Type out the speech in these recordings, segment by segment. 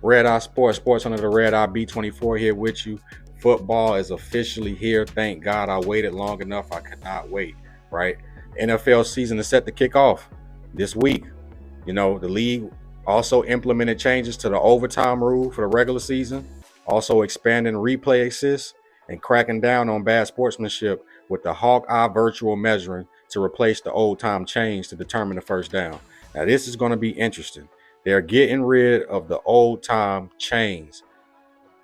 Red Eye Sports under the Red Eye B24 here with you. Football is officially here. Thank God I waited long enough. I could not wait, right? NFL season is set to kick off this week. You know, the league also implemented changes to the overtime rule for the regular season, also expanding replay assists and cracking down on bad sportsmanship with the Hawkeye virtual measuring to replace the old time change to determine the first down. Now, this is going to be interesting. They're getting rid of the old time chains.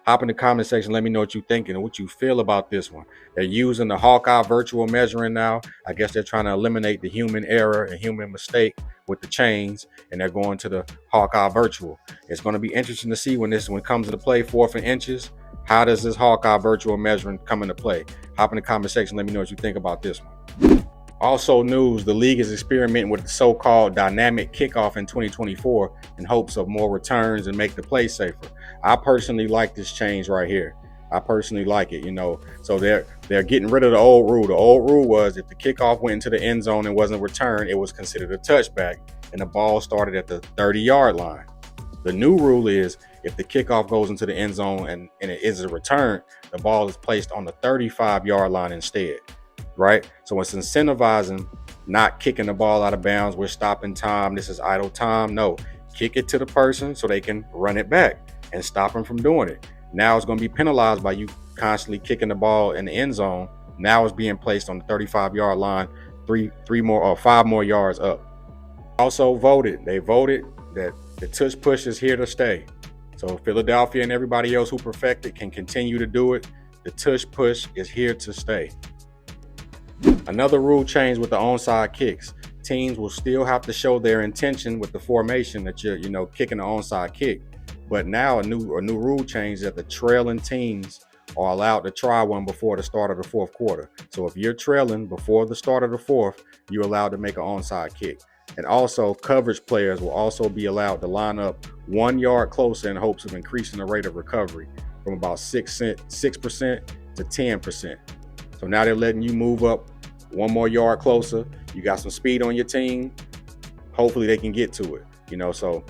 Hop in the comment section. Let me know what you're thinking and what you feel about this one. They're using the Hawkeye virtual measuring now. I guess they're trying to eliminate the human error and human mistake with the chains, and they're going to the Hawkeye virtual. It's going to be interesting to see when this one comes into play, 4th and inches. How does this Hawkeye virtual measuring come into play? Hop in the comment section. Let me know what you think about this one. Also news, the league is experimenting with the so-called dynamic kickoff in 2024 in hopes of more returns and make the play safer. I personally like this change right here. I personally like it, So they're getting rid of the old rule. The old rule was if the kickoff went into the end zone and wasn't returned, it was considered a touchback and the ball started at the 30-yard line. The new rule is if the kickoff goes into the end zone and it is a return, the ball is placed on the 35-yard line instead. Right? So it's incentivizing not kicking the ball out of bounds. We're stopping time. This is idle time. No, kick it to the person so they can run it back and stop them from doing it. Now it's going to be penalized by you constantly kicking the ball in the end zone. Now it's being placed on the 35-yard line, 5 more yards up. They voted that the tush push is here to stay. So Philadelphia and everybody else who perfected can continue to do it. The tush push is here to stay. Another rule change with the onside kicks. Teams will still have to show their intention with the formation that you're, kicking the onside kick. But now a new rule change that the trailing teams are allowed to try one before the start of the fourth quarter. So if you're trailing before the start of the fourth, you're allowed to make an onside kick. And also, coverage players will also be allowed to line up 1 yard closer in hopes of increasing the rate of recovery from about 6% to 10%. So now they're letting you move up 1 more yard closer. You got some speed on your team. Hopefully they can get to it. So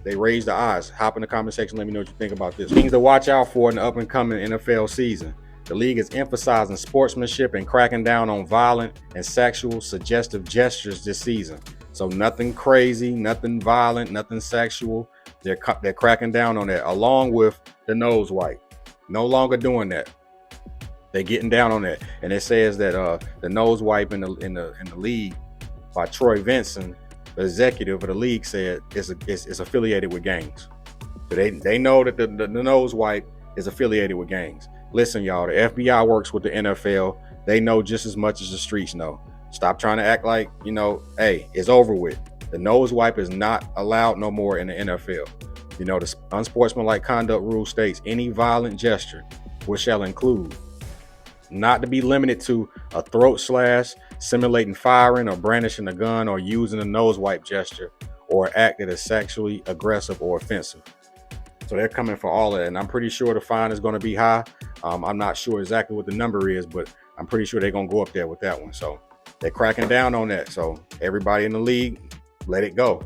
they raise the odds. Hop in the comment section. Let me know what you think about this. Things to watch out for in the up and coming NFL season. The league is emphasizing sportsmanship and cracking down on violent and sexual suggestive gestures this season. So nothing crazy, nothing violent, nothing sexual. They're cracking down on that, along with the nose wipe. No longer doing that. They're getting down on that, and it says that the nose wipe in the league by Troy Vincent, the executive of the league, said it's affiliated with gangs. So they know that the nose wipe is affiliated with gangs. Listen, y'all, the FBI works with the NFL. They know just as much as the streets know. Stop trying to act like hey, it's over with. The nose wipe is not allowed no more in the NFL. The unsportsmanlike conduct rule states any violent gesture, which shall include not to be limited to a throat slash, simulating firing or brandishing a gun or using a nose wipe gesture or act that is sexually aggressive or offensive. So they're coming for all of that. And I'm pretty sure the fine is going to be high. I'm not sure exactly what the number is, but I'm pretty sure they're going to go up there with that one. So they're cracking down on that. So everybody in the league, let it go.